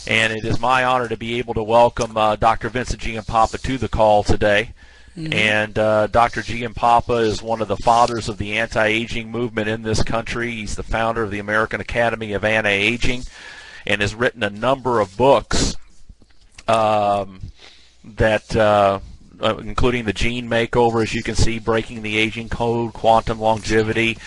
and it is my honor to be able to welcome Dr. Vincent Giampapa to the call today. And Dr. Giampapa is one of the fathers of the anti-aging movement in this country. He's the founder of the American Academy of Anti-Aging and has written a number of books including The Gene Makeover, as you can see, Breaking the Aging Code, Quantum Longevity,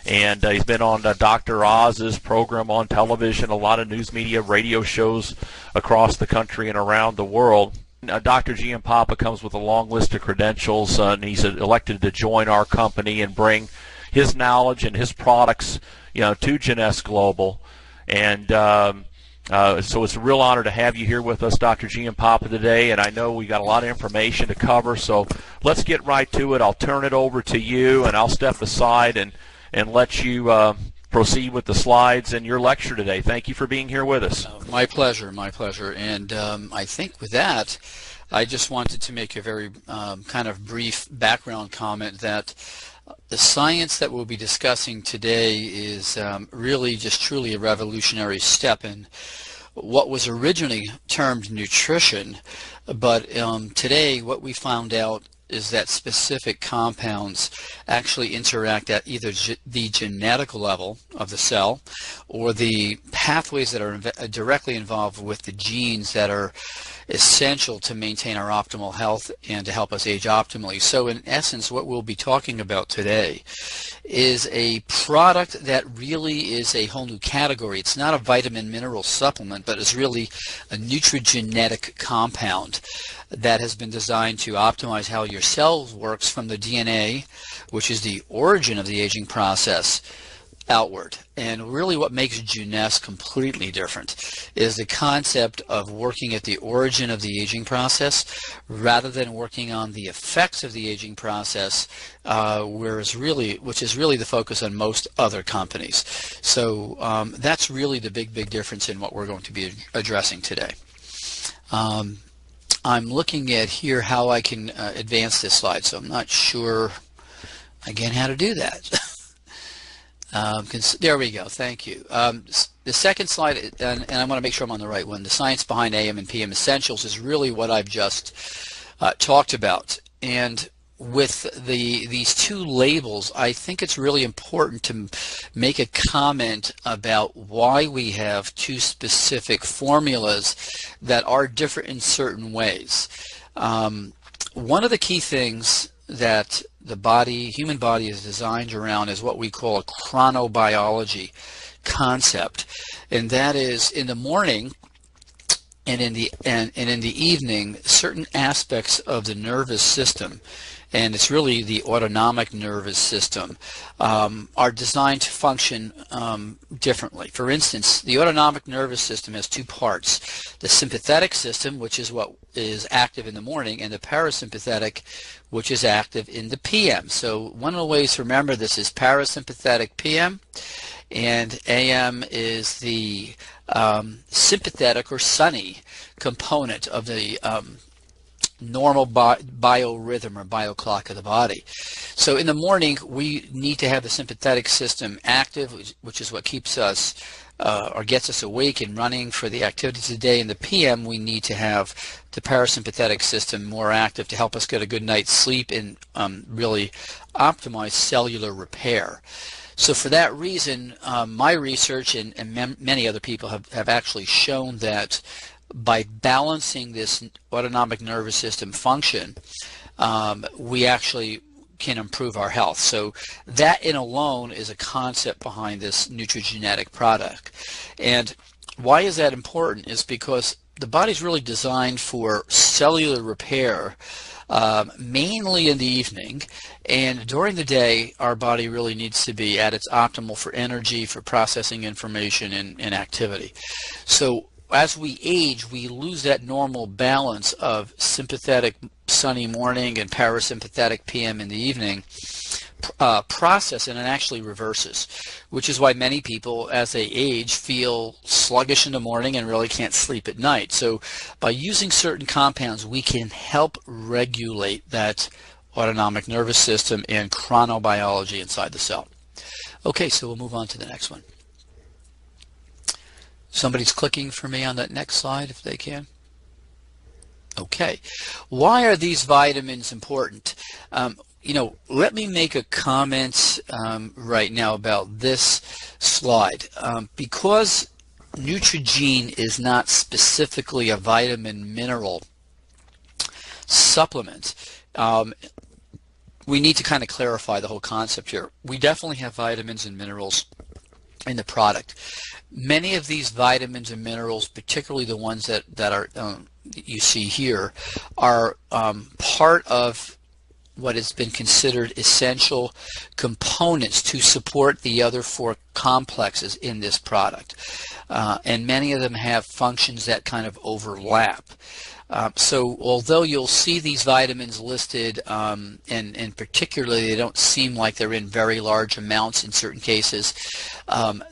and he's been on Dr. Oz's program on television, a lot of news media, radio shows across the country and around the world. Dr. Giampapa comes with a long list of credentials, and he's elected to join our company and bring his knowledge and his products, to Jeunesse Global. And so it's a real honor to have you here with us, Dr. Giampapa, today, and I know we got a lot of information to cover, so let's get right to it. I'll turn it over to you, and I'll step aside and let you proceed with the slides and your lecture today. Thank you for being here with us. My pleasure, my pleasure. And I think with that, I just wanted to make a very kind of brief background comment that the science that we'll be discussing today is really just truly a revolutionary step in what was originally termed nutrition, but today what we found out is that specific compounds actually interact at either the genetic level of the cell or the pathways that are directly involved with the genes that are essential to maintain our optimal health and to help us age optimally. So in essence, what we'll be talking about today is a product that really is a whole new category. It's not a vitamin mineral supplement, but it's really a nutrigenetic compound that has been designed to optimize how your cells works from the DNA, which is the origin of the aging process, outward. And really what makes Jeunesse completely different is the concept of working at the origin of the aging process rather than working on the effects of the aging process, which is really the focus on most other companies. So that's really the big difference in what we're going to be addressing today. I'm looking at here how I can advance this slide, so I'm not sure again how to do that. There we go. Thank you. The second slide, and I want to make sure I'm on the right one, the science behind AM and PM essentials is really what I've just talked about. And with these two labels, I think it's really important to make a comment about why we have two specific formulas that are different in certain ways. One of the key things that the human body is designed around is what we call a chronobiology concept, and that is in the morning and in the evening, certain aspects of the nervous system, and it's really the autonomic nervous system, are designed to function differently. For instance, the autonomic nervous system has two parts: the sympathetic system, which is what is active in the morning, and the parasympathetic, which is active in the PM. So one of the ways to remember this is parasympathetic PM, and AM is the sympathetic or sunny component of the normal biorhythm or bioclock of the body. So in the morning, we need to have the sympathetic system active, which is what keeps us or gets us awake and running for the activities of the day. In the PM, we need to have the parasympathetic system more active to help us get a good night's sleep and really optimize cellular repair. So for that reason, my research and many other people have actually shown that by balancing this autonomic nervous system function, we actually can improve our health. So that in alone is a concept behind this nutrigenetic product. And why is that important is because the body's really designed for cellular repair, mainly in the evening, and during the day our body really needs to be at its optimal for energy, for processing information and activity. So as we age, we lose that normal balance of sympathetic sunny morning and parasympathetic PM in the evening process, and it actually reverses, which is why many people as they age feel sluggish in the morning and really can't sleep at night. So by using certain compounds, we can help regulate that autonomic nervous system and chronobiology inside the cell. Okay, so we'll move on to the next one. Somebody's clicking for me on that next slide if they can. Okay, why are these vitamins important? Let me make a comment right now about this slide. Because Neutrogena is not specifically a vitamin mineral supplement, we need to kind of clarify the whole concept here. We definitely have vitamins and minerals in the product. Many of these vitamins and minerals, particularly the ones that are you see here, are part of what has been considered essential components to support the other 4 complexes in this product. And many of them have functions that kind of overlap. So although you'll see these vitamins listed, and particularly they don't seem like they're in very large amounts in certain cases,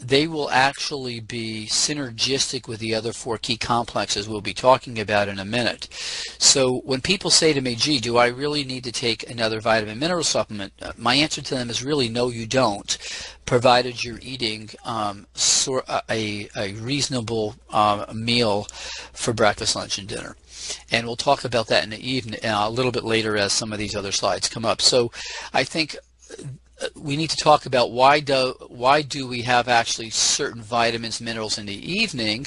they will actually be synergistic with the other 4 key complexes we'll be talking about in a minute. So when people say to me, gee, do I really need to take another vitamin mineral supplement? My answer to them is really no, you don't, provided you're eating a reasonable meal for breakfast, lunch, and dinner. And we'll talk about that in the evening a little bit later as some of these other slides come up. So I think we need to talk about why do we have actually certain vitamins, minerals in the evening,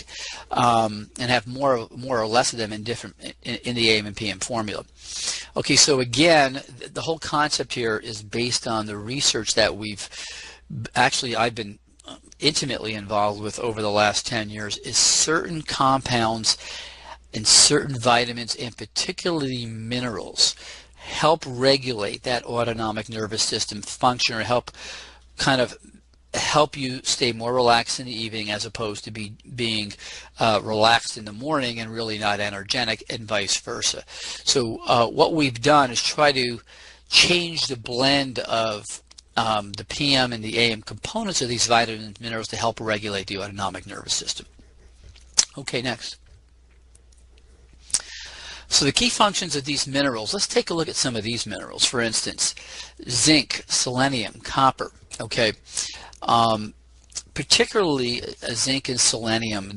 and have more or less of them in the AM and PM formula. Okay, so again, the whole concept here is based on the research that I've been intimately involved with over the last 10 years, is certain compounds and certain vitamins, and particularly minerals, help regulate that autonomic nervous system function, or help you stay more relaxed in the evening as opposed to being relaxed in the morning and really not energetic, and vice versa. So what we've done is try to change the blend of the PM and the AM components of these vitamins and minerals to help regulate the autonomic nervous system. Okay, next. So the key functions of these minerals, let's take a look at some of these minerals. For instance, zinc, selenium, copper. Okay, particularly zinc and selenium,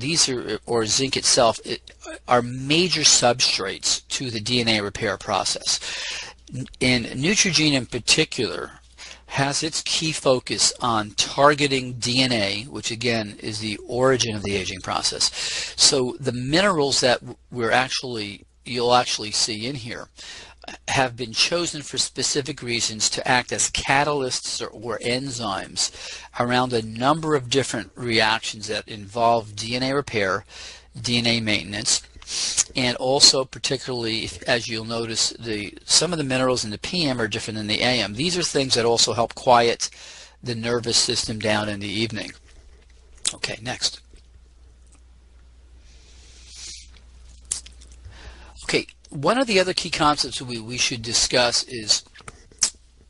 or zinc itself, are major substrates to the DNA repair process. And Neutrogena in particular has its key focus on targeting DNA, which again is the origin of the aging process. So the minerals that you'll actually see in here have been chosen for specific reasons to act as catalysts or enzymes around a number of different reactions that involve DNA repair, DNA maintenance, and also particularly, as you'll notice, some of the minerals in the PM are different than the AM. These are things that also help quiet the nervous system down in the evening. Okay, next. Okay, one of the other key concepts we should discuss is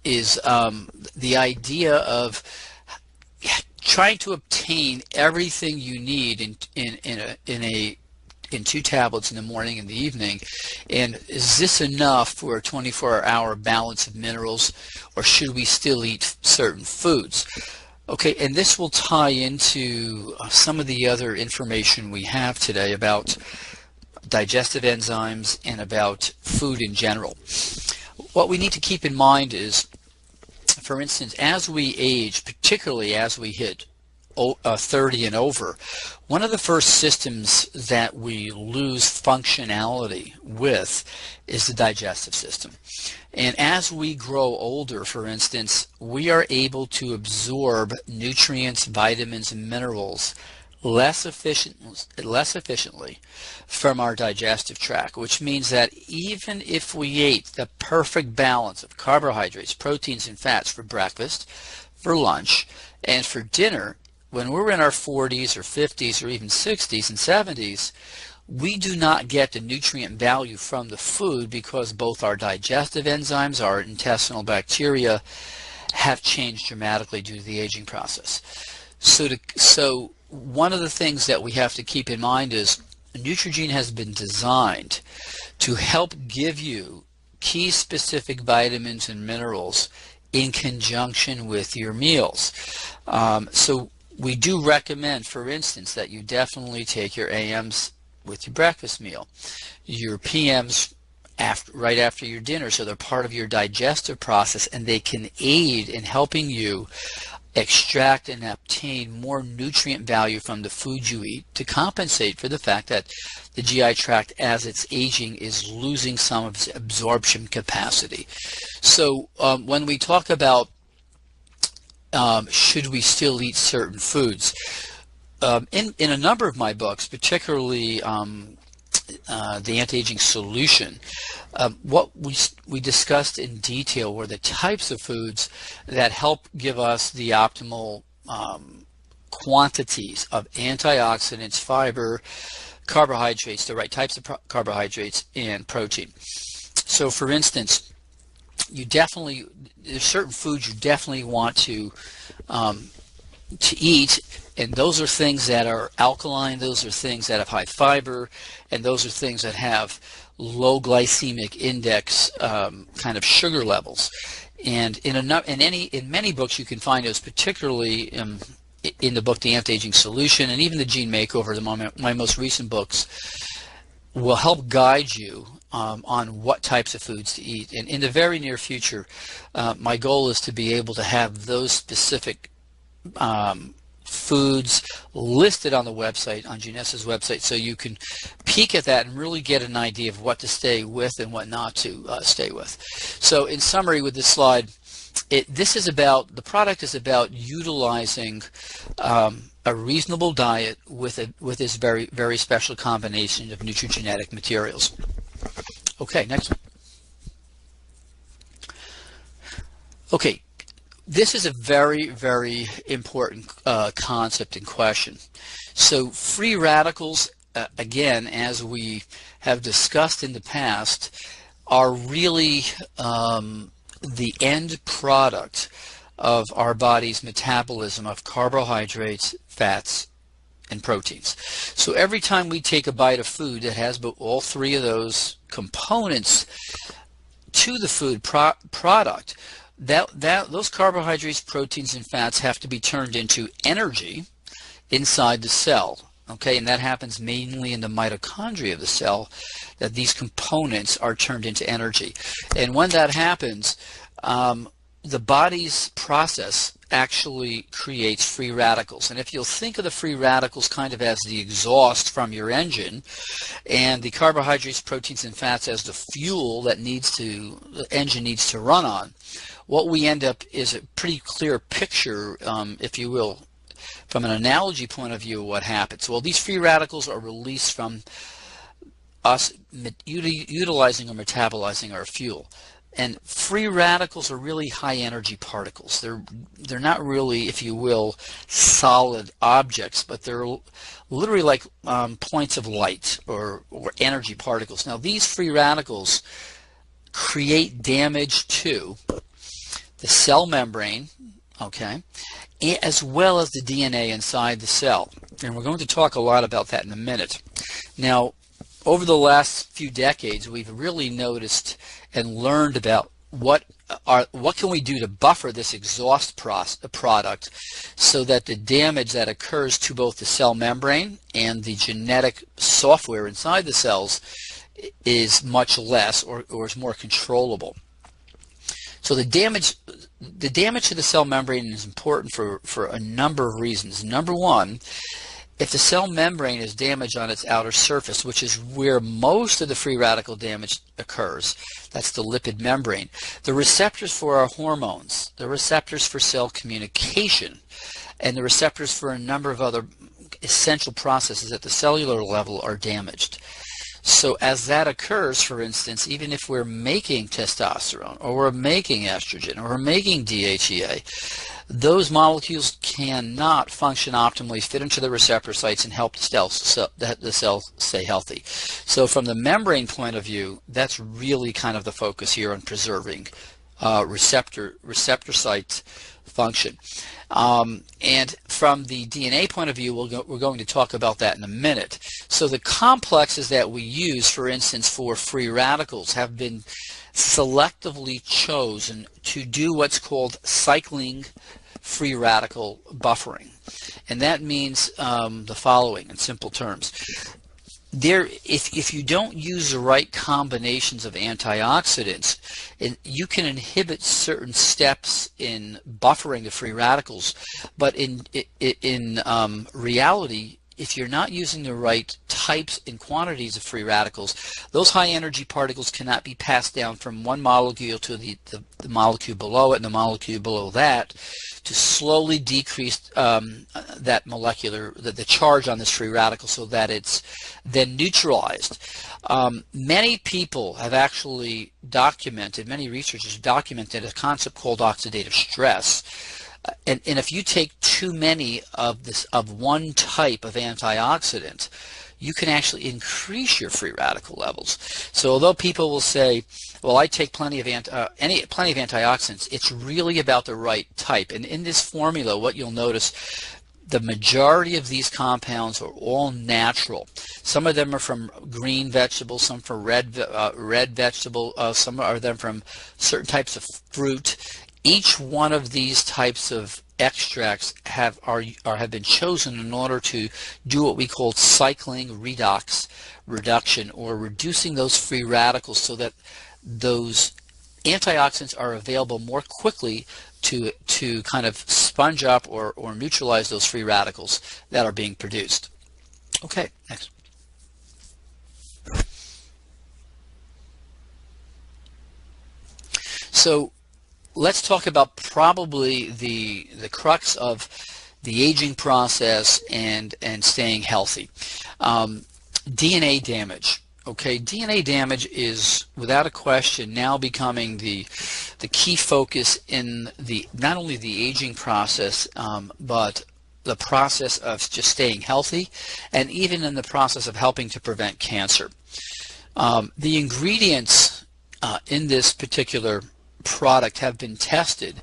the idea of trying to obtain everything you need in 2 tablets in the morning and the evening. And is this enough for a 24-hour balance of minerals, or should we still eat certain foods? Okay, and this will tie into some of the other information we have today about digestive enzymes and about food in general. What we need to keep in mind is, for instance, as we age, particularly as we hit 30 and over, one of the first systems that we lose functionality with is the digestive system. And as we grow older, for instance, we are able to absorb nutrients, vitamins, and minerals less efficiently from our digestive tract, which means that even if we ate the perfect balance of carbohydrates, proteins, and fats for breakfast, for lunch, and for dinner, when we're in our 40s or 50s or even 60s and 70s, we do not get the nutrient value from the food because both our digestive enzymes, our intestinal bacteria, have changed dramatically due to the aging process. So one of the things that we have to keep in mind is Neutrogena has been designed to help give you key specific vitamins and minerals in conjunction with your meals. So we do recommend, for instance, that you definitely take your AMs with your breakfast meal, your PMs right after your dinner, so they're part of your digestive process, and they can aid in helping you extract and obtain more nutrient value from the food you eat to compensate for the fact that the GI tract, as it's aging, is losing some of its absorption capacity. So when we talk about should we still eat certain foods, in a number of my books, particularly the Anti-Aging Solution, what we discussed in detail were the types of foods that help give us the optimal quantities of antioxidants, fiber, carbohydrates, the right types of carbohydrates, and protein. So for instance, there's certain foods you definitely want to eat, and those are things that are alkaline, those are things that have high fiber, and those are things that have low glycemic index kind of sugar levels. And in many books you can find those, particularly in the book The Anti-Aging Solution, and even the Gene Makeover, my most recent books, will help guide you on what types of foods to eat. And in the very near future, my goal is to be able to have those specific foods listed on the website, on Junessa's website, so you can peek at that and really get an idea of what to stay with and what not to stay with. So in summary, with this slide, the product is about utilizing a reasonable diet with this very, very special combination of nutrigenetic materials. Okay, next one. Okay, this is a very, very important concept and question. So free radicals, again, as we have discussed in the past, are really the end product of our body's metabolism of carbohydrates, fats, and proteins. So every time we take a bite of food that has all three of those components to the food product, those carbohydrates, proteins, and fats have to be turned into energy inside the cell. Okay, and that happens mainly in the mitochondria of the cell, that these components are turned into energy. And when that happens, the body's process actually creates free radicals. And if you'll think of the free radicals kind of as the exhaust from your engine, and the carbohydrates, proteins, and fats as the fuel that the engine needs to run on, what we end up is a pretty clear picture, if you will, from an analogy point of view, of what happens. Well, these free radicals are released from us utilizing or metabolizing our fuel. And free radicals are really high energy particles. They're not really, if you will, solid objects, but they're literally like points of light or energy particles. Now, these free radicals create damage to the cell membrane, okay, as well as the DNA inside the cell. And we're going to talk a lot about that in a minute. Now, over the last few decades, we've really noticed and learned about what can we do to buffer this exhaust product so that the damage that occurs to both the cell membrane and the genetic software inside the cells is much less or is more controllable. So the damage to the cell membrane is important for a number of reasons. Number one, if the cell membrane is damaged on its outer surface, which is where most of the free radical damage occurs, that's the lipid membrane, the receptors for our hormones, the receptors for cell communication, and the receptors for a number of other essential processes at the cellular level are damaged. So as that occurs, for instance, even if we're making testosterone, or we're making estrogen, or we're making DHEA, those molecules cannot function optimally, fit into the receptor sites, and help the cell stay healthy. So from the membrane point of view, that's really kind of the focus here on preserving receptor site function. And from the DNA point of view, we're going to talk about that in a minute. So the complexes that we use, for instance, for free radicals have been selectively chosen to do what's called cycling free radical buffering. And that means the following in simple terms. If you don't use the right combinations of antioxidants, you can inhibit certain steps in buffering the free radicals. But in reality, if you're not using the right types and quantities of free radicals, those high energy particles cannot be passed down from one molecule to the molecule below it and the molecule below that to slowly decrease that molecular, the charge on this free radical, so that it's then neutralized. Many people have actually documented, many researchers documented a concept called oxidative stress. And if you take too many of one type of antioxidant, you can actually increase your free radical levels. So although people will say, well, I take plenty of antioxidants, it's really about the right type. And in this formula, what you'll notice, the majority of these compounds are all natural. Some of them are from green vegetables, some from red vegetable, some of them from certain types of fruit. Each one of these types of extracts have been chosen in order to do what we call cycling redox reduction, or reducing those free radicals so that those antioxidants are available more quickly to kind of sponge up or neutralize those free radicals that are being produced. Okay, next. So let's talk about probably the crux of the aging process and staying healthy. DNA damage. Okay, DNA damage is without a question now becoming the key focus in not only the aging process, but the process of just staying healthy, and even in the process of helping to prevent cancer. The ingredients in this particular product have been tested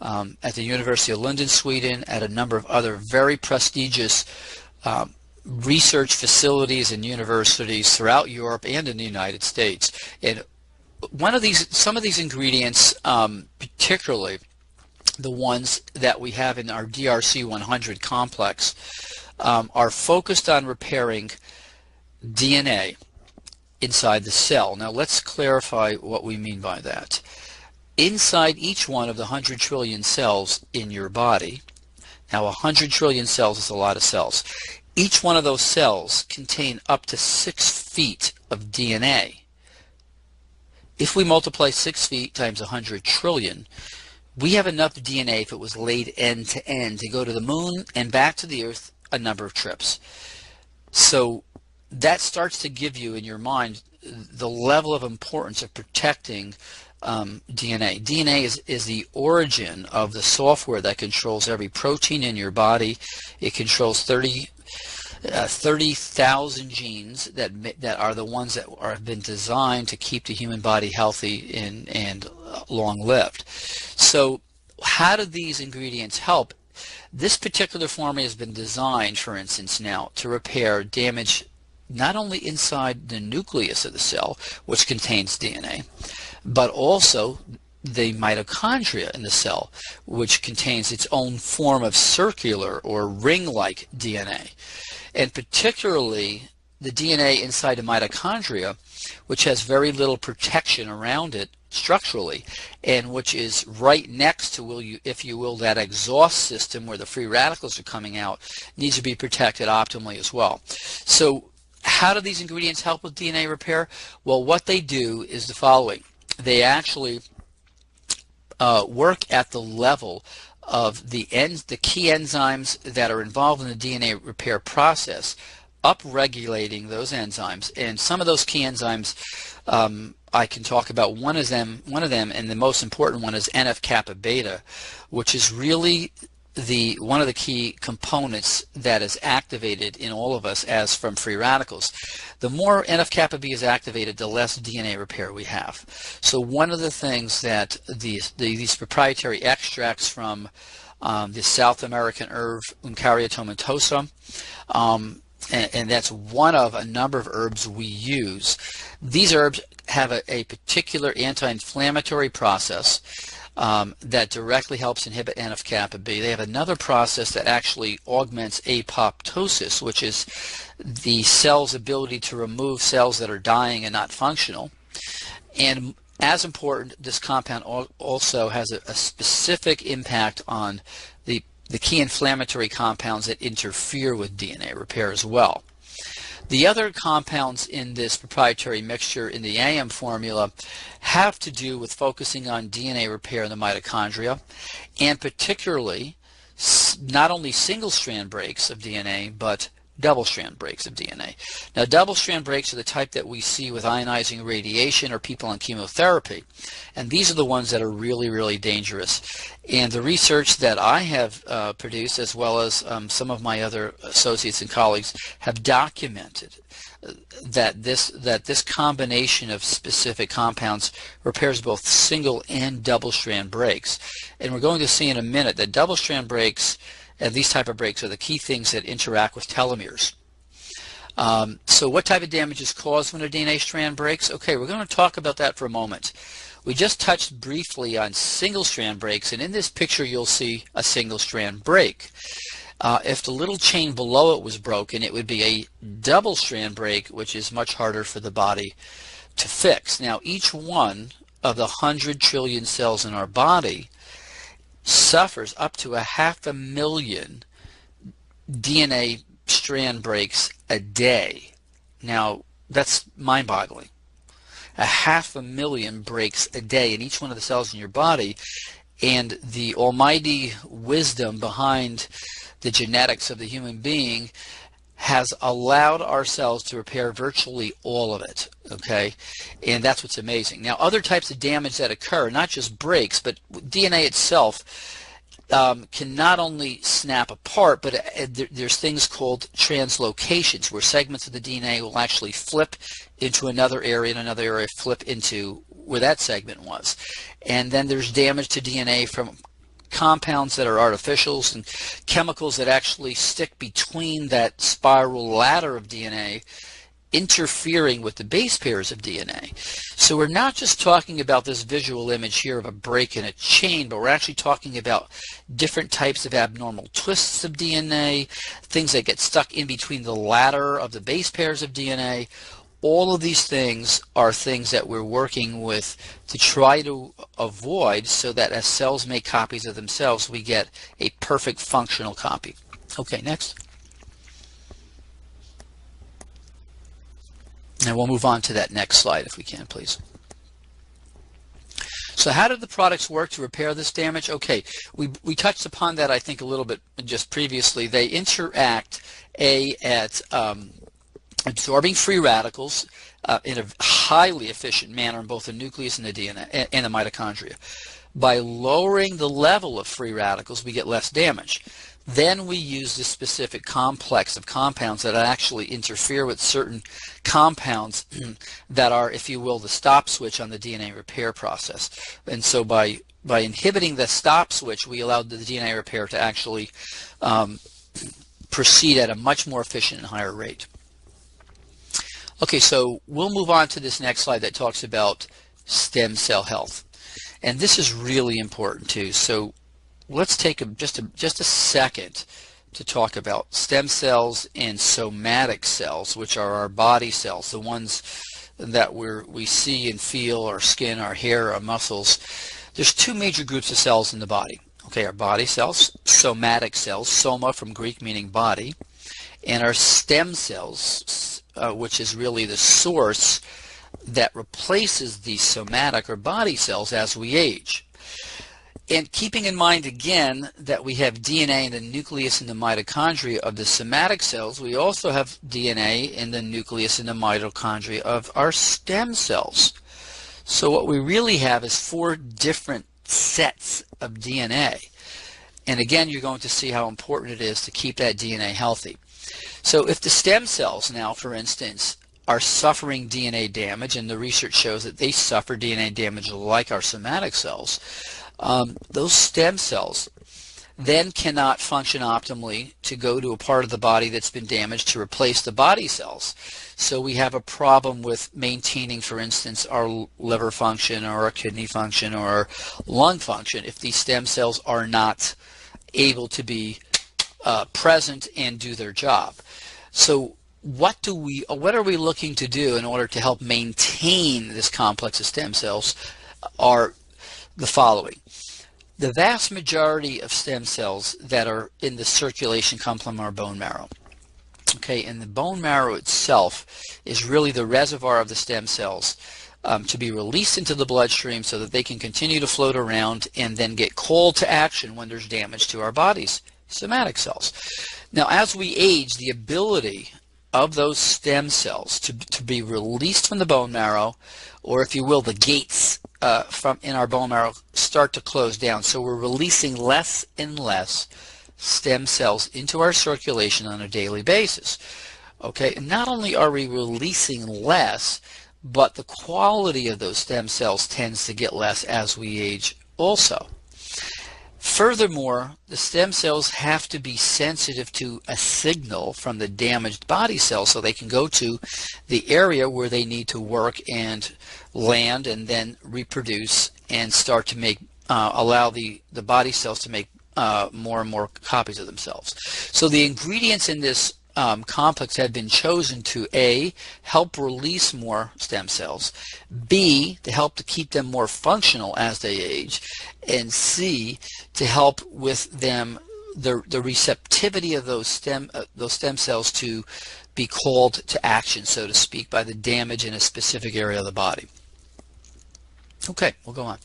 at the University of Lund in Sweden, at a number of other very prestigious research facilities and universities throughout Europe and in the United States. And some of these ingredients, particularly the ones that we have in our DRC 100 complex, are focused on repairing DNA inside the cell. Now let's clarify what we mean by that. Inside each one of the 100 trillion cells in your body, now 100 trillion cells is a lot of cells. Each one of those cells contain up to 6 feet of DNA. If we multiply 6 feet times 100 trillion, we have enough DNA, if it was laid end to end, to go to the moon and back to the Earth a number of trips. So that starts to give you in your mind the level of importance of protecting DNA. DNA is the origin of the software that controls every protein in your body. It controls 30,000 genes that are the ones that have been designed to keep the human body healthy and long-lived. So how do these ingredients help? This particular formula has been designed, for instance, now to repair damage not only inside the nucleus of the cell, which contains DNA, but also the mitochondria in the cell, which contains its own form of circular or ring-like DNA. And particularly the DNA inside the mitochondria, which has very little protection around it structurally, and which is right next to, if you will, that exhaust system where the free radicals are coming out, needs to be protected optimally as well. So how do these ingredients help with DNA repair? Well, what they do is the following. They actually work at the level of the key enzymes that are involved in the DNA repair process, upregulating those enzymes. And some of those key enzymes I can talk about. One of them, and the most important one, is NF-kappa beta, which is really one of the key components that is activated in all of us as from free radicals. The more NF-kappa B is activated, the less DNA repair we have. So one of the things that these proprietary extracts from the South American herb Uncaria tomentosa, and that's one of a number of herbs we use. These herbs have a particular anti-inflammatory process. that directly helps inhibit NF-kappa B. They have another process that actually augments apoptosis, which is the cell's ability to remove cells that are dying and not functional. And as important, this compound also has a specific impact on the key inflammatory compounds that interfere with DNA repair as well. The other compounds in this proprietary mixture in the AM formula have to do with focusing on DNA repair in the mitochondria, and particularly not only single-strand breaks of DNA, but double-strand breaks of DNA. Now, double-strand breaks are the type that we see with ionizing radiation or people on chemotherapy, and these are the ones that are really, really dangerous. And the research that I have produced, as well as some of my other associates and colleagues, have documented that this combination of specific compounds repairs both single and double-strand breaks. And we're going to see in a minute that double-strand breaks and these type of breaks are the key things that interact with telomeres. So what type of damage is caused when a DNA strand breaks? Okay, we're going to talk about that for a moment. We just touched briefly on single strand breaks, and in this picture you'll see a single strand break. If the little chain below it was broken, it would be a double strand break, which is much harder for the body to fix. Now, each one of the 100 trillion cells in our body suffers up to 500,000 DNA strand breaks a day. Now, that's mind-boggling. 500,000 breaks a day in each one of the cells in your body, and the almighty wisdom behind the genetics of the human being has allowed our cells to repair virtually all of it, okay? And that's what's amazing. Now, other types of damage that occur, not just breaks, but DNA itself can not only snap apart, but there's things called translocations, where segments of the DNA will actually flip into another area, and another area flip into where that segment was. And then there's damage to DNA from compounds that are artificials and chemicals that actually stick between that spiral ladder of DNA, interfering with the base pairs of DNA. So we're not just talking about this visual image here of a break in a chain, but we're actually talking about different types of abnormal twists of DNA, things that get stuck in between the ladder of the base pairs of DNA. All of these things are things that we're working with to try to avoid, so that as cells make copies of themselves, we get a perfect functional copy. Okay, next. And we'll move on to that next slide if we can, please. So how do the products work to repair this damage? Okay, we touched upon that, I think, a little bit just previously. They interact at absorbing free radicals in a highly efficient manner in both the nucleus and the DNA and the mitochondria. By lowering the level of free radicals, we get less damage. Then we use this specific complex of compounds that actually interfere with certain compounds that are, if you will, the stop switch on the DNA repair process. And so by inhibiting the stop switch, we allow the DNA repair to actually proceed at a much more efficient and higher rate. Okay, so we'll move on to this next slide that talks about stem cell health. And this is really important too. So let's take just a second to talk about stem cells and somatic cells, which are our body cells, the ones that we see and feel, our skin, our hair, our muscles. There's two major groups of cells in the body. Okay, our body cells, somatic cells, soma from Greek meaning body, and our stem cells, which is really the source that replaces the somatic or body cells as we age. And keeping in mind again that we have DNA in the nucleus and the mitochondria of the somatic cells, we also have DNA in the nucleus and the mitochondria of our stem cells. So what we really have is 4 different sets of DNA. And again, you're going to see how important it is to keep that DNA healthy. So if the stem cells now, for instance, are suffering DNA damage, and the research shows that they suffer DNA damage like our somatic cells, those stem cells then cannot function optimally to go to a part of the body that's been damaged to replace the body cells. So we have a problem with maintaining, for instance, our liver function or our kidney function or our lung function if these stem cells are not able to be present and do their job. So what are we looking to do in order to help maintain this complex of stem cells are the following. The vast majority of stem cells that are in the circulation come from our bone marrow. Okay, and the bone marrow itself is really the reservoir of the stem cells to be released into the bloodstream so that they can continue to float around and then get called to action when there's damage to our body's somatic cells. Now, as we age, the ability of those stem cells to be released from the bone marrow, or if you will, the gates from in our bone marrow start to close down. So we're releasing less and less stem cells into our circulation on a daily basis. Okay, and not only are we releasing less, but the quality of those stem cells tends to get less as we age also. Furthermore, the stem cells have to be sensitive to a signal from the damaged body cells so they can go to the area where they need to work and land and then reproduce and start to make allow the body cells to make more and more copies of themselves. So the ingredients in this complex have been chosen to A, help release more stem cells, B, to help to keep them more functional as they age, and C, to help with them the receptivity of those stem cells to be called to action, so to speak, by the damage in a specific area of the body. Okay, we'll go on.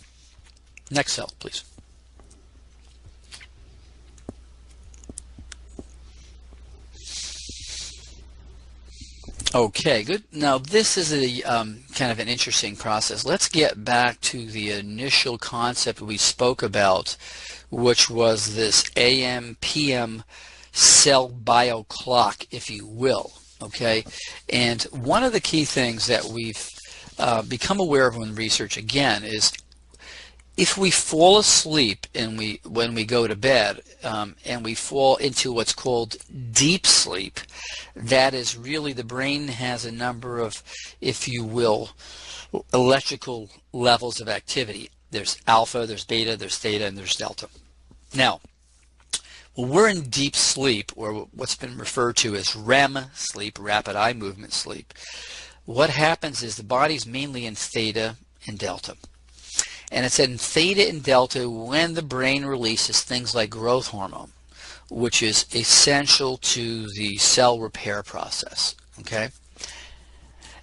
Next cell, please. Okay, good. Now this is a kind of an interesting process. Let's get back to the initial concept we spoke about, which was this AM/PM cell bio clock, if you will. Okay, and one of the key things that we've become aware of in research again is if we fall asleep and when we go to bed and we fall into what's called deep sleep, that is really the brain has a number of, if you will, electrical levels of activity. There's alpha, there's beta, there's theta, and there's delta. Now, when we're in deep sleep, or what's been referred to as REM sleep, rapid eye movement sleep, what happens is the body's mainly in theta and delta. And it's in theta and delta when the brain releases things like growth hormone, which is essential to the cell repair process. Okay?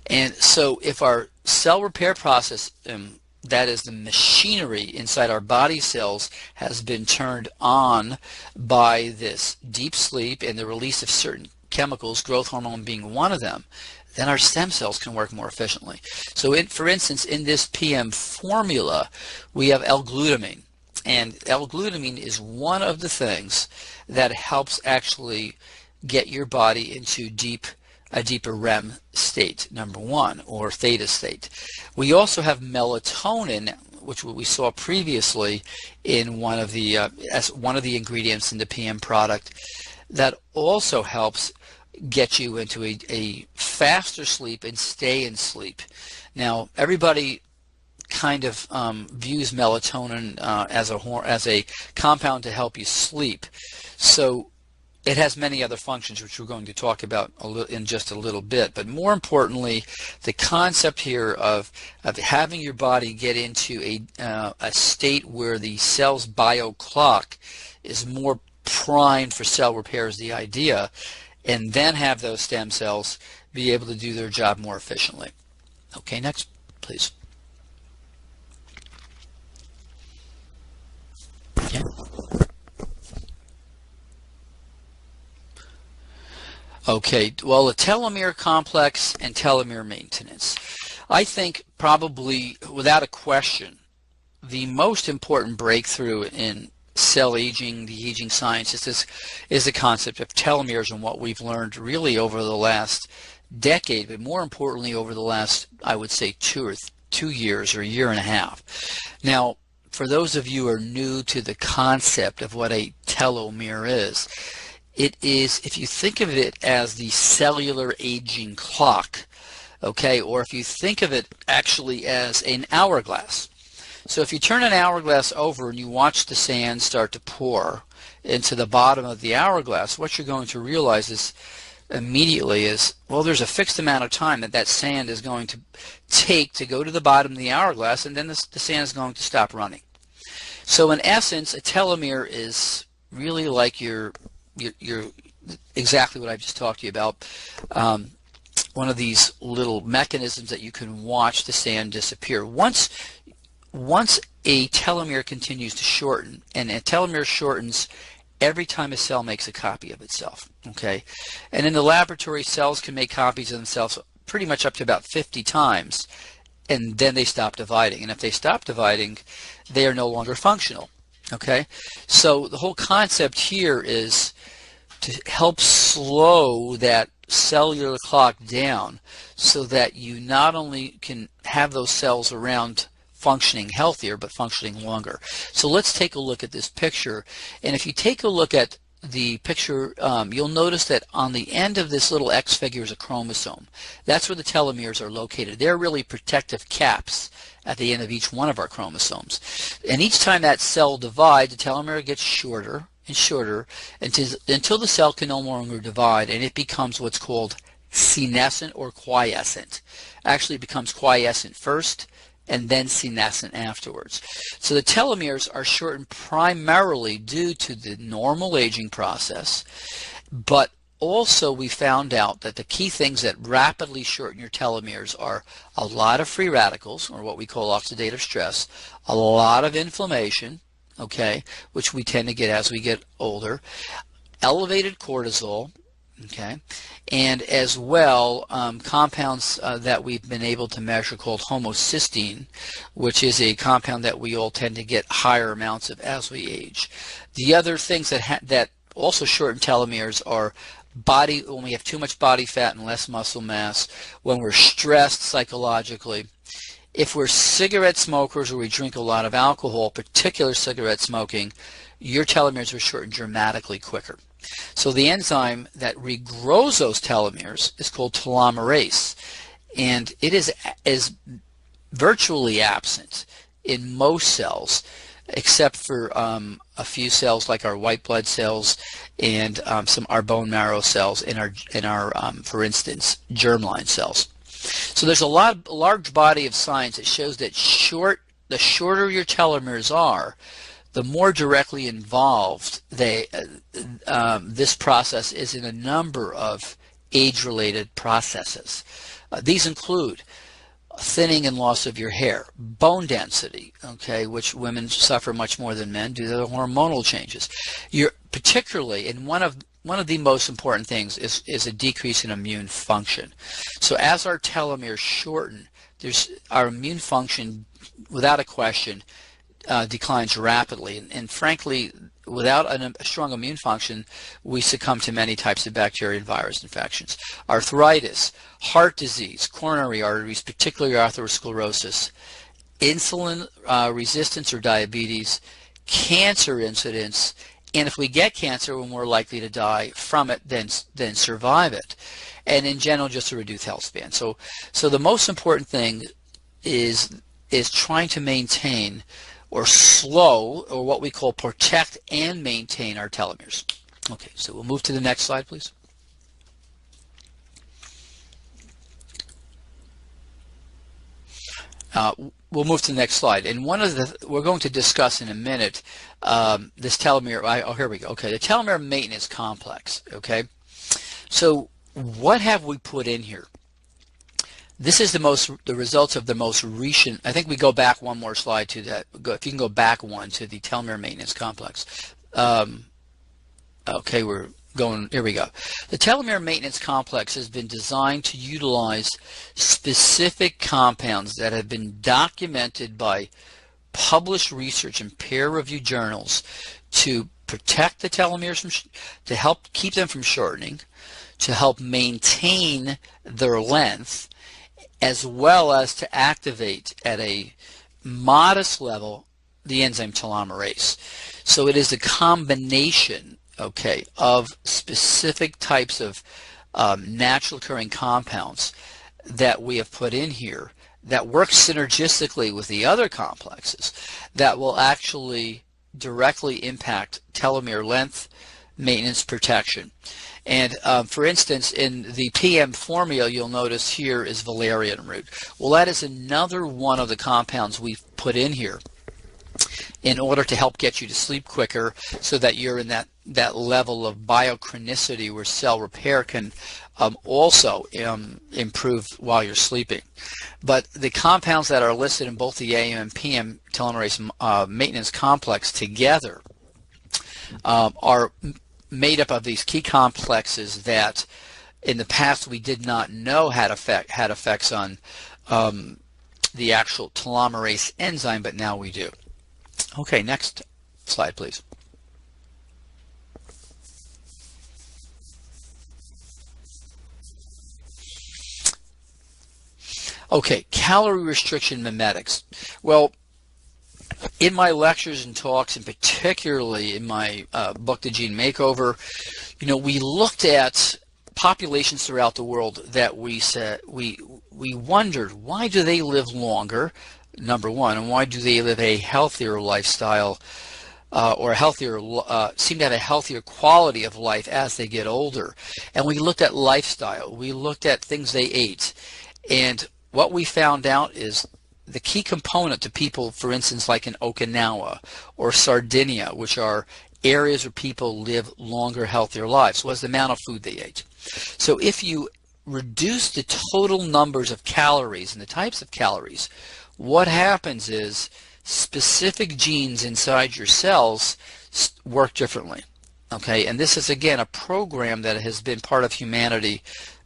And so if our cell repair process, that is the machinery inside our body cells, has been turned on by this deep sleep and the release of certain chemicals, growth hormone being one of them, then our stem cells can work more efficiently. So for instance, in this PM formula, we have L-glutamine. And L-glutamine is one of the things that helps actually get your body into a deeper REM state, number one, or theta state. We also have melatonin, which we saw previously in one of the as one of the ingredients in the PM product, that also helps get you into a faster sleep and stay in sleep. Now, everybody kind of views melatonin as a compound to help you sleep. So it has many other functions, which we're going to talk about in just a little bit. But more importantly, the concept here of having your body get into a state where the cell's bio clock is more primed for cell repair is the idea, and then have those stem cells be able to do their job more efficiently. Okay, next, please. Yeah. Okay, well, the telomere complex and telomere maintenance. I think probably, without a question, the most important breakthrough in cell aging, the aging science, is the concept of telomeres and what we've learned really over the last decade, but more importantly over the last, I would say, 2 years or a year and a half. Now, for those of you who are new to the concept of what a telomere is. It is, if you think of it as the cellular aging clock, okay, or if you think of it actually as an hourglass. So if you turn an hourglass over and you watch the sand start to pour into the bottom of the hourglass, what you're going to realize is immediately is, well, there's a fixed amount of time that sand is going to take to go to the bottom of the hourglass, and then the sand is going to stop running. So in essence, a telomere is really like your exactly what I just talked to you about. One of these little mechanisms that you can watch the sand disappear. Once a telomere continues to shorten, and a telomere shortens every time a cell makes a copy of itself, okay? And in the laboratory, cells can make copies of themselves pretty much up to about 50 times, and then they stop dividing. And if they stop dividing, they are no longer functional, okay? So the whole concept here is to help slow that cellular clock down so that you not only can have those cells around functioning healthier, but functioning longer. So let's take a look at this picture. And if you take a look at the picture, you'll notice that on the end of this little X figure is a chromosome. That's where the telomeres are located. They're really protective caps at the end of each one of our chromosomes. And each time that cell divides, the telomere gets shorter and shorter until the cell can no longer divide, and it becomes what's called senescent or quiescent. Actually, it becomes quiescent first, and then senescent afterwards. So the telomeres are shortened primarily due to the normal aging process, but also we found out that the key things that rapidly shorten your telomeres are a lot of free radicals, or what we call oxidative stress, a lot of inflammation, okay, which we tend to get as we get older, elevated cortisol, okay, and as well compounds that we've been able to measure called homocysteine, which is a compound that we all tend to get higher amounts of as we age. The other things that also shorten telomeres are when we have too much body fat and less muscle mass, when we're stressed psychologically, if we're cigarette smokers or we drink a lot of alcohol, particular cigarette smoking, your telomeres are shortened dramatically quicker. So the enzyme that regrows those telomeres is called telomerase, and it is virtually absent in most cells, except for a few cells like our white blood cells and our bone marrow cells and our for instance, germline cells. So there's a large body of science that shows that the shorter your telomeres are, the more directly involved this process is in a number of age-related processes. These include thinning and loss of your hair, bone density, okay, which women suffer much more than men due to the hormonal changes. Particularly, and one of the most important things is a decrease in immune function. So as our telomeres shorten, our immune function, without a question, declines rapidly, and frankly, without a strong immune function, we succumb to many types of bacteria and virus infections. Arthritis, heart disease, coronary arteries, particularly atherosclerosis, insulin resistance or diabetes, cancer incidence, and if we get cancer, we're more likely to die from it than survive it, and in general, just a reduced health span. So the most important thing is trying to maintain or slow, or what we call protect and maintain our telomeres. Okay, so we'll move to the next slide, please. We'll move to the next slide, and we're going to discuss in a minute this telomere. Oh, here we go. Okay, the telomere maintenance complex. Okay, so what have we put in here? This is the results of the most recent. I think we go back one more slide to that. If you can go back one to the telomere maintenance complex. Okay, we're going. Here we go. The telomere maintenance complex has been designed to utilize specific compounds that have been documented by published research in peer-reviewed journals to protect the telomeres, to help keep them from shortening, to help maintain their length, as well as to activate at a modest level the enzyme telomerase. So it is a combination, okay, of specific types of natural occurring compounds that we have put in here that work synergistically with the other complexes that will actually directly impact telomere length, maintenance, protection. And for instance, in the PM formula, you'll notice here is valerian root. Well, that is another one of the compounds we've put in here in order to help get you to sleep quicker, so that you're in that level of biochronicity where cell repair can also improve while you're sleeping. But the compounds that are listed in both the AM and PM telomerase maintenance complex together are made up of these key complexes that in the past we did not know had effects on the actual telomerase enzyme, but now we do. Okay, next slide, please. Okay, calorie restriction mimetics. Well, in my lectures and talks, and particularly in my book, The Gene Makeover, we looked at populations throughout the world that we wondered, why do they live longer, number one, and why do they live a healthier lifestyle or seem to have a healthier quality of life as they get older. And we looked at lifestyle, we looked at things they ate, and what we found out is the key component to people, for instance, like in Okinawa or Sardinia, which are areas where people live longer, healthier lives, was the amount of food they ate. So if you reduce the total numbers of calories and the types of calories, what happens is specific genes inside your cells work differently. Okay, and this is again a program that has been part of humanity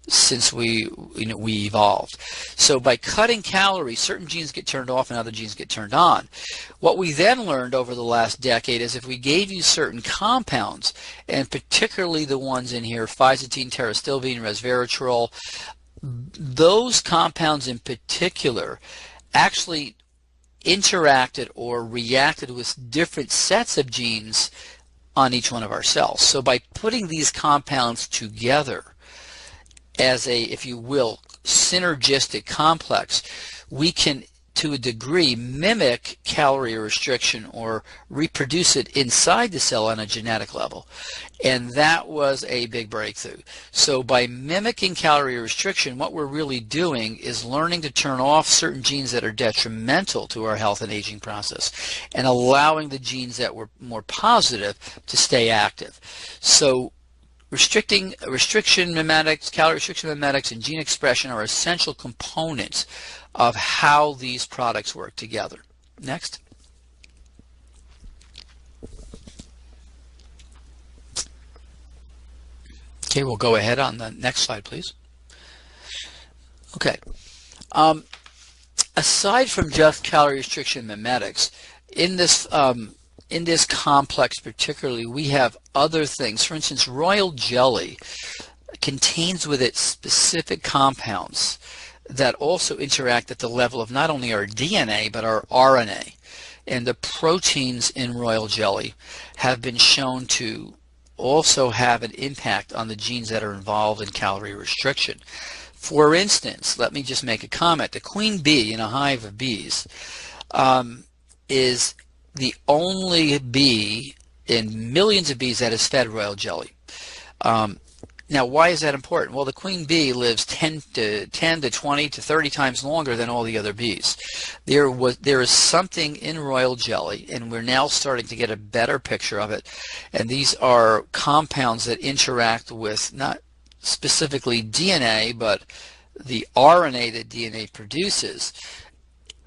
since we evolved. So by cutting calories, certain genes get turned off and other genes get turned on. What we then learned over the last decade is if we gave you certain compounds, and particularly the ones in here, phyzitine, terastilbene, resveratrol, those compounds in particular actually interacted or reacted with different sets of genes on each one of our cells. So by putting these compounds together as a, if you will, synergistic complex, we can, to a degree, mimic calorie restriction or reproduce it inside the cell on a genetic level. And that was a big breakthrough. So by mimicking calorie restriction, what we're really doing is learning to turn off certain genes that are detrimental to our health and aging process and allowing the genes that were more positive to stay active. So restriction mimetics, calorie restriction mimetics, and gene expression are essential components of how these products work together. Next. Okay, we'll go ahead on the next slide, please. Okay. Aside from just calorie restriction mimetics, in this complex particularly, we have other things. For instance, royal jelly contains with it specific compounds that also interact at the level of not only our DNA but our RNA. And the proteins in royal jelly have been shown to also have an impact on the genes that are involved in calorie restriction. For instance, let me just make a comment. The queen bee in a hive of bees is the only bee in millions of bees that is fed royal jelly. Now, why is that important? Well, the queen bee lives 10 to 20 to 30 times longer than all the other bees. There is something in royal jelly, and we're now starting to get a better picture of it. And these are compounds that interact with not specifically DNA, but the RNA that DNA produces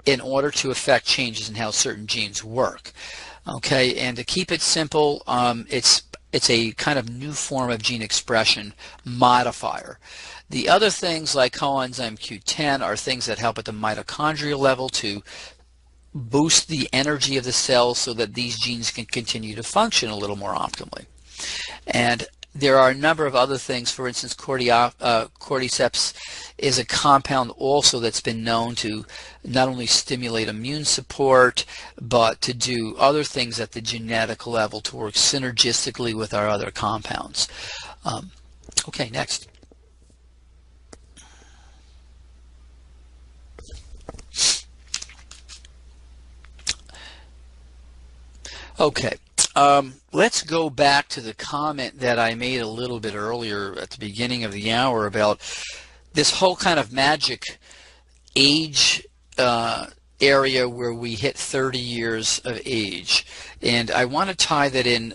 in order to affect changes in how certain genes work. Okay, and to keep it simple, it's a kind of new form of gene expression modifier. The other things like coenzyme Q10 are things that help at the mitochondrial level to boost the energy of the cells so that these genes can continue to function a little more optimally. And there are a number of other things. For instance, cordyceps is a compound also that's been known to not only stimulate immune support, but to do other things at the genetic level to work synergistically with our other compounds. Okay, next. Okay, let's go back to the comment that I made a little bit earlier at the beginning of the hour about this whole kind of magic age area where we hit 30 years of age. And I want to tie that in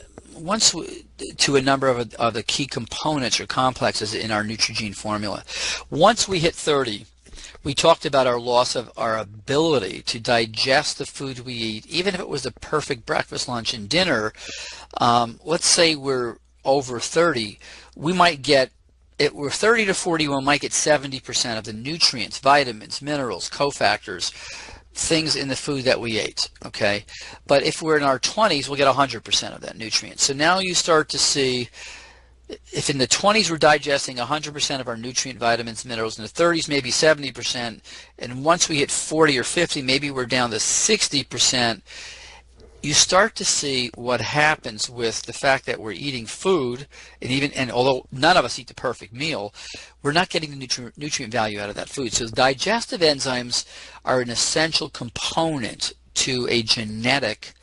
to a number of the key components or complexes in our Neutrogene formula. Once we hit 30, we talked about our loss of our ability to digest the food we eat, even if it was the perfect breakfast, lunch, and dinner. Let's say we're over 30, we might get, we're 30 to 40, we might get 70% of the nutrients, vitamins, minerals, cofactors, things in the food that we ate, okay? But if we're in our 20s, we'll get 100% of that nutrient. So now you start to see, if in the 20s we're digesting 100% of our nutrient, vitamins, minerals, in the 30s maybe 70%, and once we hit 40 or 50, maybe we're down to 60%, you start to see what happens with the fact that we're eating food, and although none of us eat the perfect meal, we're not getting the nutrient value out of that food. So digestive enzymes are an essential component to a genetic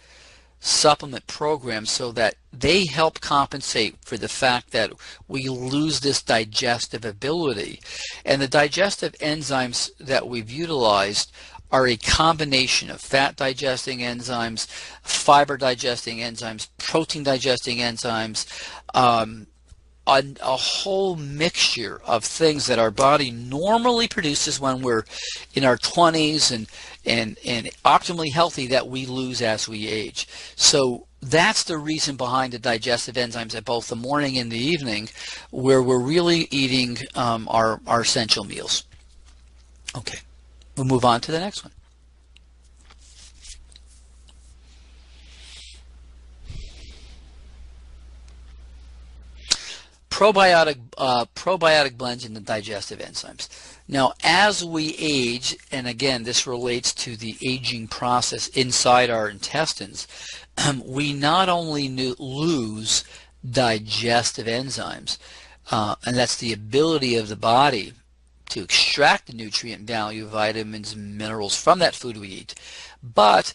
supplement program, so that they help compensate for the fact that we lose this digestive ability. And the digestive enzymes that we've utilized are a combination of fat digesting enzymes, fiber digesting enzymes, protein digesting enzymes, a whole mixture of things that our body normally produces when we're in our 20s and optimally healthy, that we lose as we age. So that's the reason behind the digestive enzymes at both the morning and the evening, where we're really eating our essential meals. Okay, we'll move on to the next one. Probiotic blends in the digestive enzymes. Now, as we age, and again, this relates to the aging process inside our intestines, we not only lose digestive enzymes, and that's the ability of the body to extract the nutrient value, vitamins, and minerals from that food we eat, but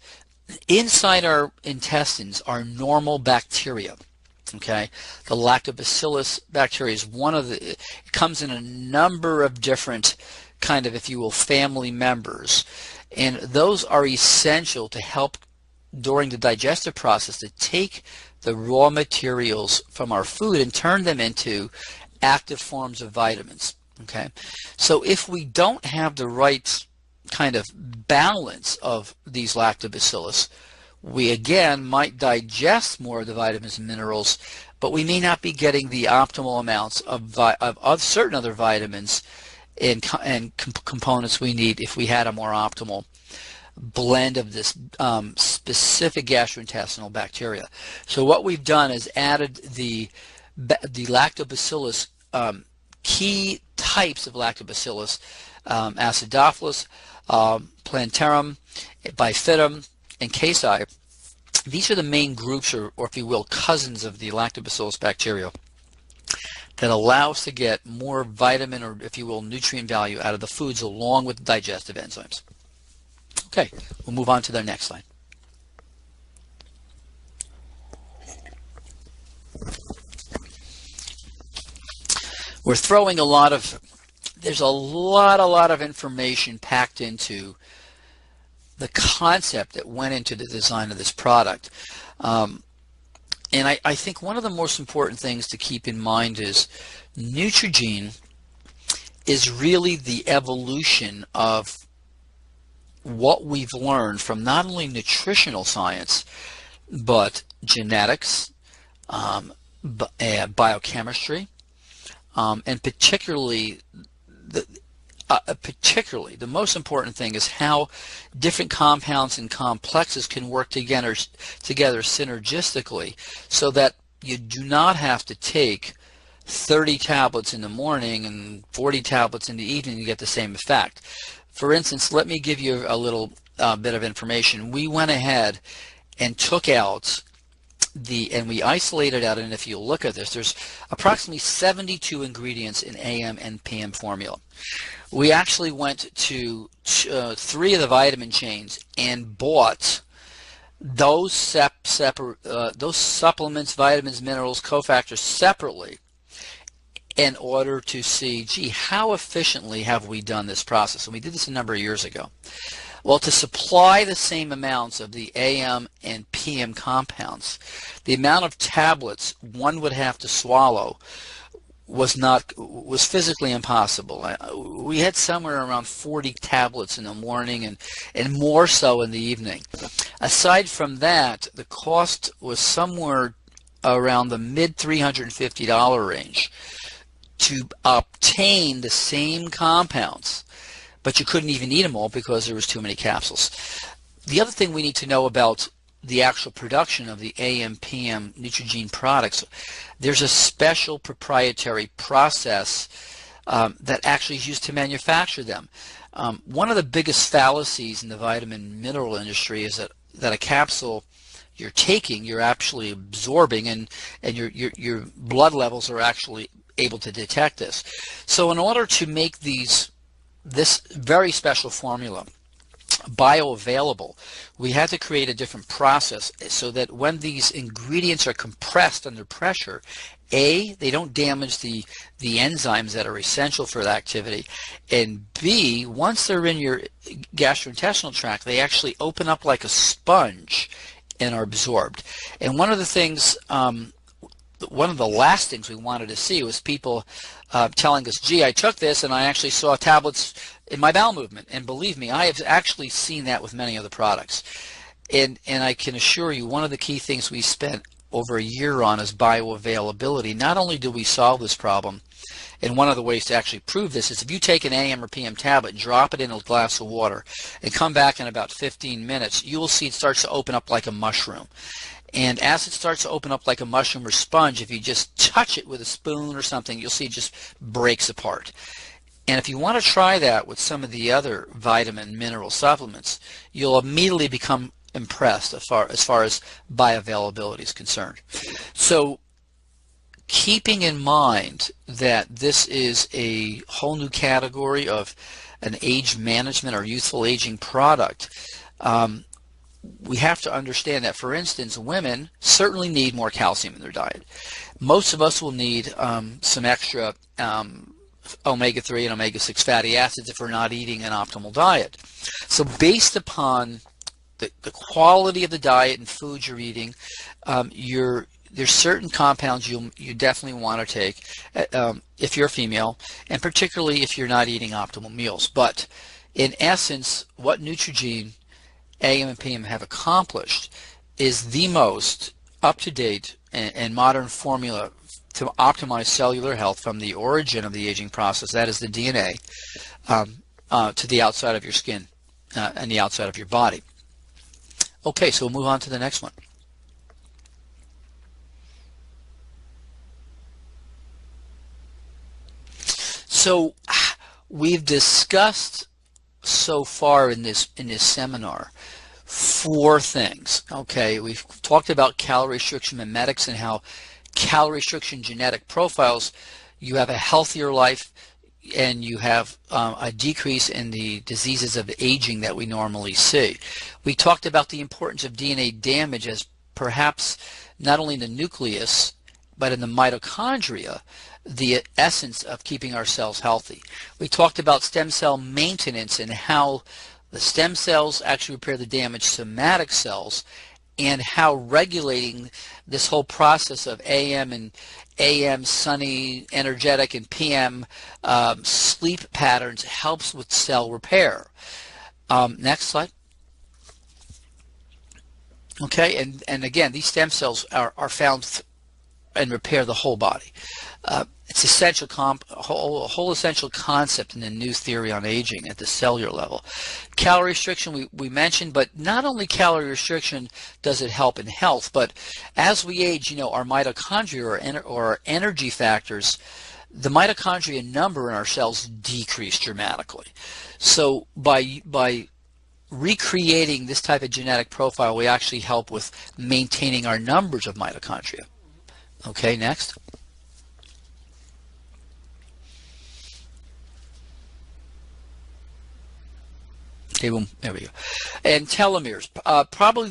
inside our intestines are normal bacteria. Okay, the lactobacillus bacteria is one of the, it comes in a number of different kind of, if you will, family members, and those are essential to help during the digestive process to take the raw materials from our food and turn them into active forms of vitamins. Okay, so if we don't have the right kind of balance of these lactobacillus, we again might digest more of the vitamins and minerals, but we may not be getting the optimal amounts of certain other vitamins and components we need if we had a more optimal blend of this specific gastrointestinal bacteria. So what we've done is added the lactobacillus, key types of lactobacillus, acidophilus, plantarum, bifidum, and casi. These are the main groups, or if you will, cousins of the lactobacillus bacteria, that allow us to get more vitamin, or if you will, nutrient value out of the foods along with the digestive enzymes. Okay, we'll move on to the next slide. We're throwing there's a lot of information packed into the concept that went into the design of this product. And I think one of the most important things to keep in mind is Neutrogene is really the evolution of what we've learned from not only nutritional science, but genetics, biochemistry, and particularly the most important thing is how different compounds and complexes can work together synergistically, so that you do not have to take 30 tablets in the morning and 40 tablets in the evening to get the same effect. For instance, let me give you a little bit of information. We went ahead and took out and we isolated out, and if you look at this, there's approximately 72 ingredients in AM and PM formula. We actually went to 3 of the vitamin chains and bought those supplements, vitamins, minerals, cofactors separately in order to see, gee, how efficiently have we done this process? And we did this a number of years ago. Well, to supply the same amounts of the AM and PM compounds, the amount of tablets one would have to swallow was physically impossible. We had somewhere around 40 tablets in the morning and more so in the evening. Aside from that, the cost was somewhere around the mid $350 range to obtain the same compounds, but you couldn't even eat them all because there was too many capsules. The other thing we need to know about the actual production of the AM/PM Neutrogena products, there's a special proprietary process that actually is used to manufacture them. One of the biggest fallacies in the vitamin mineral industry is that a capsule you're taking, you're actually absorbing, and your blood levels are actually able to detect this. So in order to make this very special formula bioavailable, we had to create a different process so that when these ingredients are compressed under pressure, A, they don't damage the enzymes that are essential for the activity, and B, once they're in your gastrointestinal tract, they actually open up like a sponge and are absorbed. And one of the last things we wanted to see was people telling us, gee, I took this and I actually saw tablets in my bowel movement. And believe me, I have actually seen that with many other products. And I can assure you, one of the key things we spent over a year on is bioavailability. Not only do we solve this problem, and one of the ways to actually prove this is if you take an AM or PM tablet and drop it in a glass of water and come back in about 15 minutes, you will see it starts to open up like a mushroom. And as it starts to open up like a mushroom or sponge, if you just touch it with a spoon or something, you'll see it just breaks apart. And if you want to try that with some of the other vitamin mineral supplements, you'll immediately become impressed as far as bioavailability is concerned. So keeping in mind that this is a whole new category of an age management or youthful aging product, we have to understand that, for instance, women certainly need more calcium in their diet. Most of us will need some extra omega-3 and omega-6 fatty acids if we're not eating an optimal diet. So based upon the quality of the diet and food you're eating, there's certain compounds you definitely want to take if you're a female, and particularly if you're not eating optimal meals. But in essence, what Neutrogena AM and PM have accomplished is the most up-to-date and modern formula to optimize cellular health from the origin of the aging process, that is the DNA, to the outside of your skin and the outside of your body. Okay, so we'll move on to the next one. So we've discussed so far in this seminar 4 things. Okay, we've talked about calorie restriction mimetics and how calorie restriction genetic profiles, you have a healthier life and you have a decrease in the diseases of aging that we normally see. We talked about the importance of DNA damage as perhaps not only in the nucleus but in the mitochondria, the essence of keeping our cells healthy. We talked about stem cell maintenance and how the stem cells actually repair the damaged somatic cells, and how regulating this whole process of AM sunny, energetic, and PM sleep patterns helps with cell repair. Next slide. Okay, and again, these stem cells are found and repair the whole body. It's a whole essential concept in the new theory on aging at the cellular level. Calorie restriction we mentioned, but not only calorie restriction does it help in health, but as we age, our mitochondria or our energy factors, the mitochondria number in our cells decrease dramatically. So by recreating this type of genetic profile, we actually help with maintaining our numbers of mitochondria. Okay, next. Okay, boom, there we go. And telomeres, probably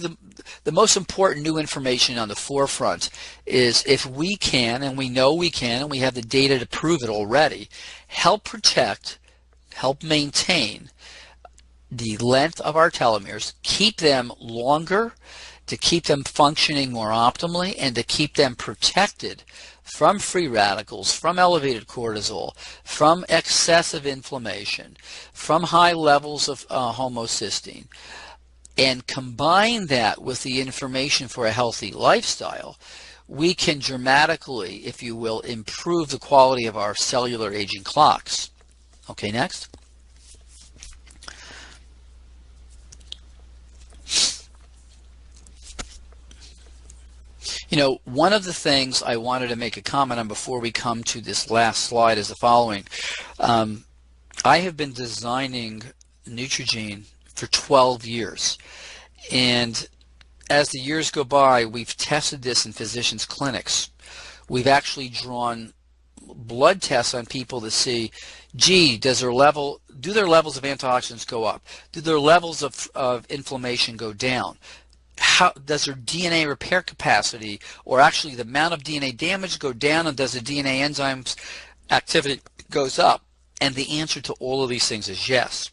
the most important new information on the forefront is if we can, and we know we can, and we have the data to prove it already, help protect, help maintain the length of our telomeres, keep them longer, to keep them functioning more optimally, and to keep them protected from free radicals, from elevated cortisol, from excessive inflammation, from high levels of homocysteine, and combine that with the information for a healthy lifestyle, we can dramatically, if you will, improve the quality of our cellular aging clocks. Okay, next. One of the things I wanted to make a comment on before we come to this last slide is the following. I have been designing Neutrogene for 12 years, and as the years go by, we've tested this in physicians' clinics. We've actually drawn blood tests on people to see, gee, do their levels of antioxidants go up? Do their levels of inflammation go down? How does their DNA repair capacity, or actually the amount of DNA damage, go down, and does the DNA enzymes activity goes up? And the answer to all of these things is yes.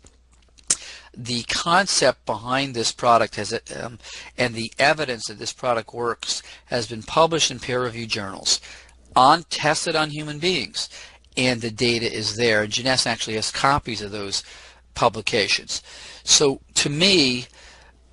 The concept behind this product and the evidence that this product works has been published in peer-reviewed journals, tested on human beings, and the data is there. And Jeunesse actually has copies of those publications. So to me,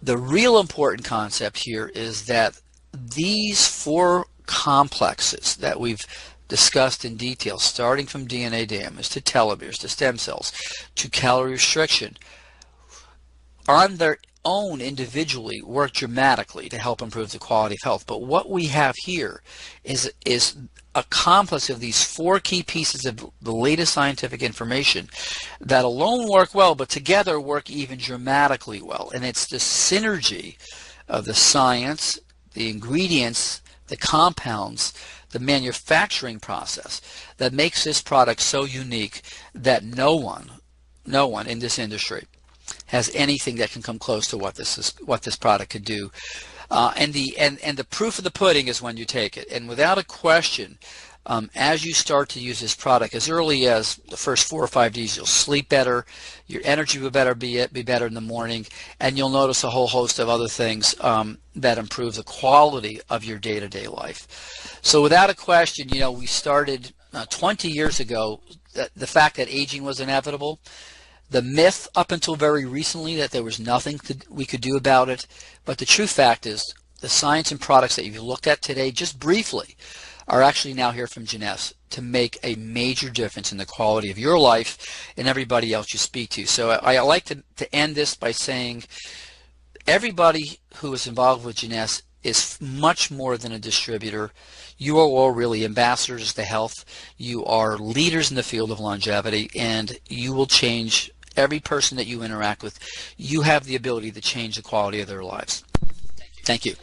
the real important concept here is that these four complexes that we've discussed in detail, starting from DNA damage to telomeres to stem cells to calorie restriction, on their own individually work dramatically to help improve the quality of health. But what we have here is a complex of these four key pieces of the latest scientific information that alone work well, but together work even dramatically well. And it's the synergy of the science, the ingredients, the compounds, the manufacturing process that makes this product so unique that no one in this industry has anything that can come close to what this product could do. And the proof of the pudding is when you take it. And without a question, as you start to use this product, as early as the first 4 or 5 days, you'll sleep better, your energy will be better in the morning, and you'll notice a whole host of other things that improve the quality of your day-to-day life. So without a question, we started 20 years ago, the fact that aging was inevitable. The myth up until very recently that there was nothing we could do about it, but the true fact is the science and products that you've looked at today, just briefly, are actually now here from Jeunesse to make a major difference in the quality of your life and everybody else you speak to. So I like to end this by saying everybody who is involved with Jeunesse is much more than a distributor. You are all really ambassadors to health. You are leaders in the field of longevity, and you will change every person that you interact with. You have the ability to change the quality of their lives. Thank you.